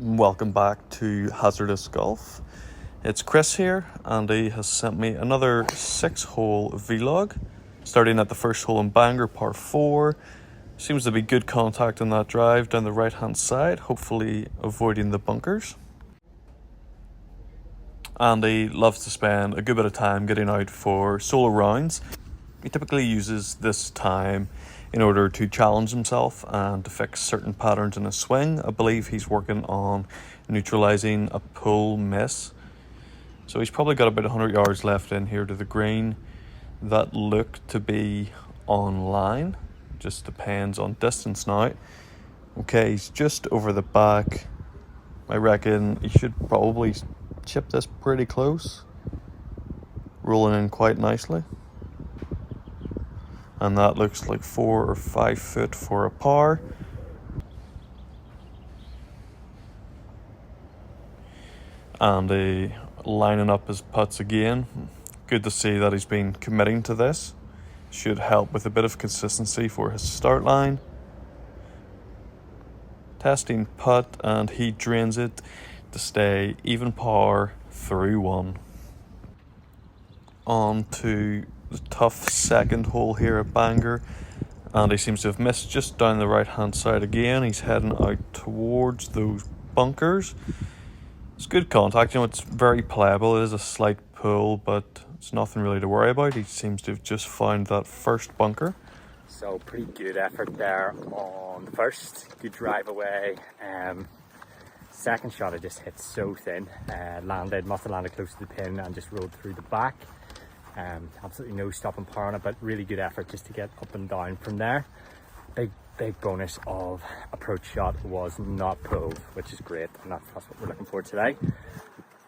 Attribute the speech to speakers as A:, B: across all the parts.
A: Welcome back to Hazardous Golf. It's Chris here, and he has sent me another 6-hole vlog, starting at the first hole in Bangor, par 4. Seems to be good contact on that drive down the right hand side, hopefully avoiding the bunkers. Andy loves to spend a good bit of time getting out for solo rounds. He typically uses this time in order to challenge himself and to fix certain patterns in his swing. I believe he's working on neutralizing a pull miss. So he's probably got about 100 yards left in here to the green. That looked to be on line. Just depends on distance now. Okay, he's just over the back. I reckon he should probably chip this pretty close. Rolling in quite nicely. And that looks like 4 or 5 foot for a par. And lining up his putts again. Good to see that he's been committing to this. Should help with a bit of consistency for his start line. Testing putt, and he drains it to stay even par through 1. On to the tough second hole here at Bangor, and he seems to have missed just down the right hand side again. He's heading out towards those bunkers. It's good contact, it's very playable. It is a slight pull, but it's nothing really to worry about. He seems to have just found that first bunker.
B: So pretty good effort there on the first. Good drive away. Second shot I just hit so thin. Must have landed close to the pin and just rolled through the back. Absolutely no stopping par on it, but really good effort just to get up and down from there. Big bonus of approach shot was not pulled, which is great, and that's what we're looking for today.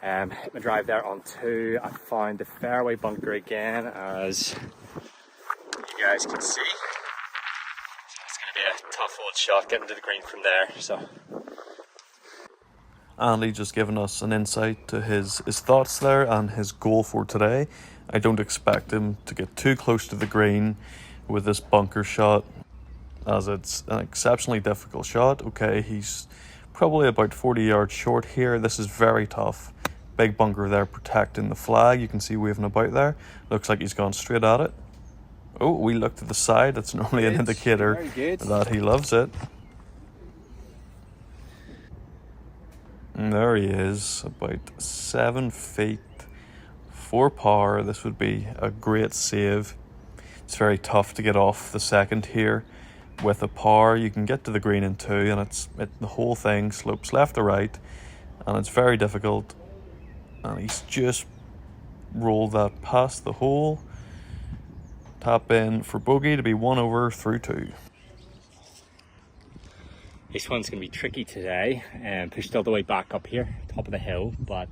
B: Hit my drive there on 2. I found the fairway bunker again, as you guys can see. It's going to be a tough old shot getting to the green from there. So
A: Andy just giving us an insight to his thoughts there and his goal for today. I don't expect him to get too close to the green with this bunker shot, as it's an exceptionally difficult shot. Okay, he's probably about 40 yards short here. This is very tough. Big bunker there protecting the flag. You can see waving about there. Looks like he's gone straight at it. Oh, we looked to the side. That's normally an indicator that he loves it. And there he is, about 7 feet for par. This would be a great save. It's very tough to get off the second here. With a par, you can get to the green in 2, and the whole thing slopes left to right, and it's very difficult. And he's just rolled that past the hole. Tap in for bogey to be 1 over through 2.
B: this one's going to be tricky today, and pushed all the way back up here, top of the hill, but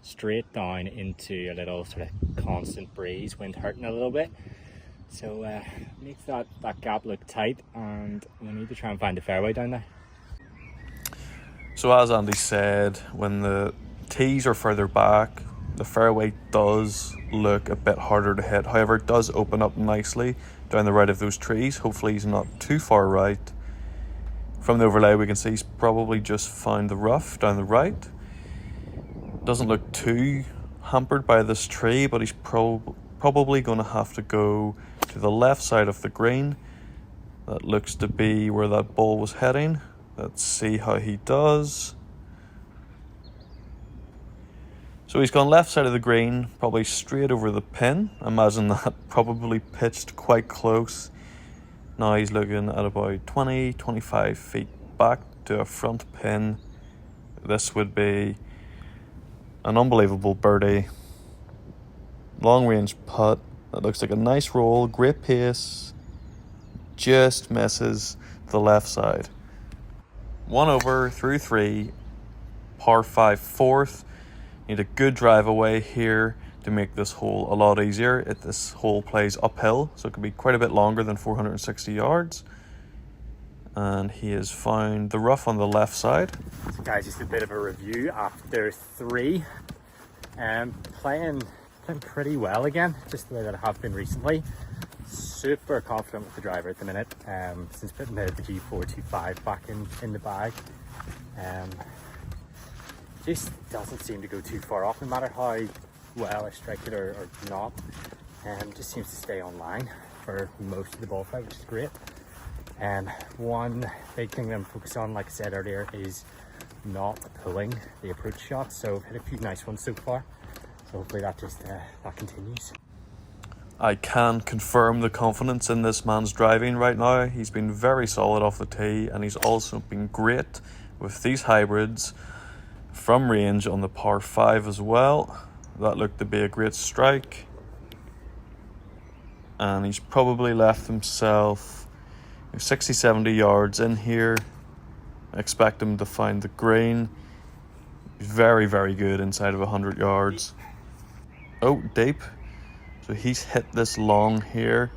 B: straight down into a little sort of constant breeze, wind hurting a little bit. So makes that gap look tight, and we need to try and find the fairway down there.
A: So as Andy said, when the tees are further back, the fairway does look a bit harder to hit. However, it does open up nicely down the right of those trees. Hopefully he's not too far right. From the overlay we can see he's probably just found the rough down the right. Doesn't look too hampered by this tree, but he's probably going to have to go to the left side of the green. That looks to be where that ball was heading. Let's see how he does. So he's gone left side of the green, probably straight over the pin. Imagine that probably pitched quite close. Now he's looking at about 20-25 feet back to a front pin. This would be an unbelievable birdie. Long range putt. That looks like a nice roll, great pace. Just misses the left side. 1 over through 3, par 5 fourth. Need a good drive away here to make this hole a lot easier. This hole plays uphill, so it could be quite a bit longer than 460 yards. And he has found the rough on the left side.
B: So guys, just a bit of a review after 3. Playing pretty well again, just the way that I have been recently. Super confident with the driver at the minute, since putting the G425 back in the bag. just doesn't seem to go too far off, no matter how well I strike it or not. Just seems to stay online for most of the ball flight, which is great. One big thing that I'm focused on, like I said earlier, is not pulling the approach shot. So I've hit a few nice ones so far. So hopefully that just that continues.
A: I can confirm the confidence in this man's driving right now. He's been very solid off the tee, and he's also been great with these hybrids from range on the par 5 as well. That looked to be a great strike. And he's probably left himself 60-70 yards in here. I expect him to find the green. He's very, very good inside of 100 yards. Oh, deep. So he's hit this long here.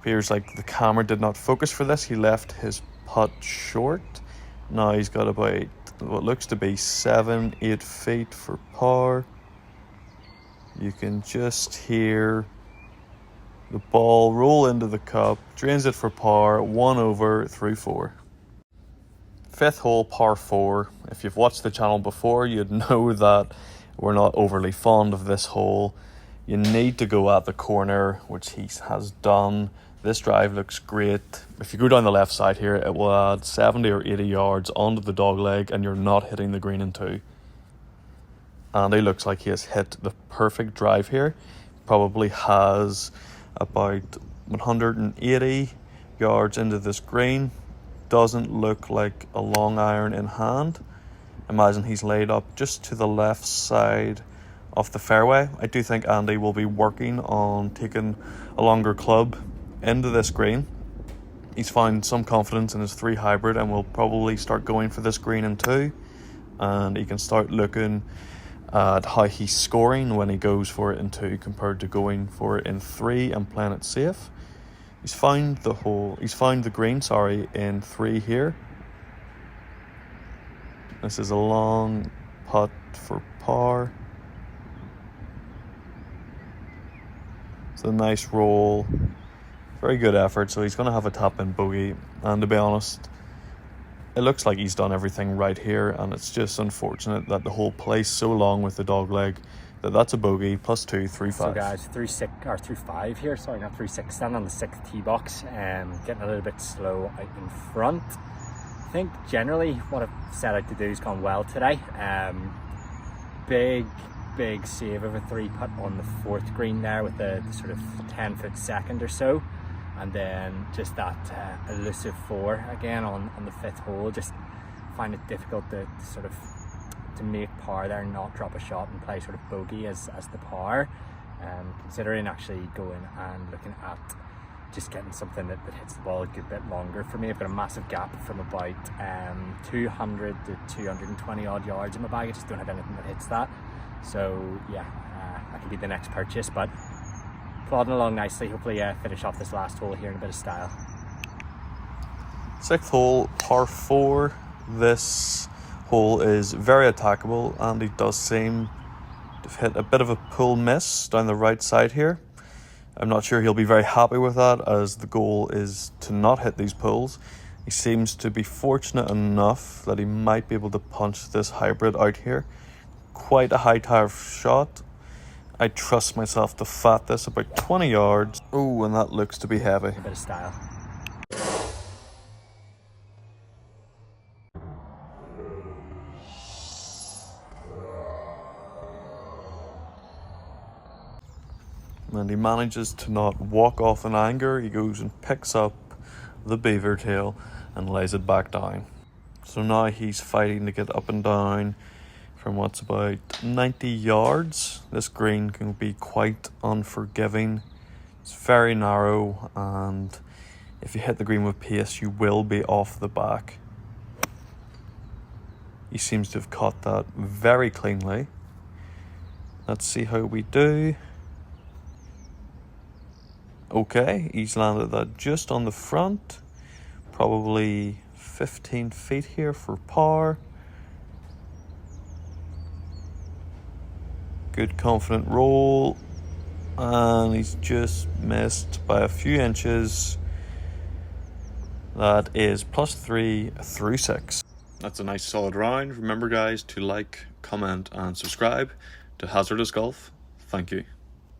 A: Appears like the camera did not focus for this. He left his putt short. Now he's got about what looks to be 7-8 feet for par. You can just hear the ball roll into the cup, drains it for par, 1 over through 4. 5th hole, par 4. If you've watched the channel before, you'd know that we're not overly fond of this hole. You need to go at the corner, which he has done. This drive looks great. If you go down the left side here, it will add 70 or 80 yards onto the dog leg, and you're not hitting the green in 2. Andy looks like he has hit the perfect drive here. Probably has about 180 yards into this green. Doesn't look like a long iron in hand. Imagine he's laid up just to the left side of the fairway. I do think Andy will be working on taking a longer club into this green. He's found some confidence in his 3 hybrid and will probably start going for this green in 2. And he can start looking at how he's scoring when he goes for it in 2 compared to going for it in 3 and playing it safe. He's found the green, in 3 here. This is a long putt for par. It's a nice roll. Very good effort, so he's going to have a tap-in bogey. And to be honest, it looks like he's done everything right here, and it's just unfortunate that the hole plays so long with the dog leg that's a bogey. +2, 3-5.
B: So guys, 3-5 here. Sorry, not 3-6. Stand on the 6th tee box. Getting a little bit slow out in front. I think generally what I've set out to do has gone well today. Big save of a 3-putt on the 4th green there with the sort of 10-foot second or so. And then just that elusive 4 again on the 5th hole. Just find it difficult to make par there and not drop a shot and play sort of bogey as the par. Considering actually going and looking at just getting something that hits the ball a good bit longer for me. I've got a massive gap from about 200 to 220 odd yards in my bag. I just don't have anything that hits that. So yeah, that could be the next purchase, but plodding along nicely. Hopefully finish off this last hole here in a bit of style.
A: 6th hole, par 4. This hole is very attackable, and he does seem to have hit a bit of a pull miss down the right side here. I'm not sure he'll be very happy with that, as the goal is to not hit these pulls. He seems to be fortunate enough that he might be able to punch this hybrid out here. Quite a high tower shot. I trust myself to fat this about 20 yards. Oh, and that looks to be heavy.
B: A bit of style.
A: And he manages to not walk off in anger. He goes and picks up the beaver tail and lays it back down. So now he's fighting to get up and down from what's about 90 yards. This green can be quite unforgiving. It's very narrow, and if you hit the green with pace, you will be off the back. He seems to have caught that very cleanly. Let's see how we do. Okay, he's landed that just on the front. Probably 15 feet here for par. Good confident roll. And he's just missed by a few inches. That is +3 through 6. That's a nice solid round. Remember guys to like, comment and subscribe to Hazardous Golf. Thank you.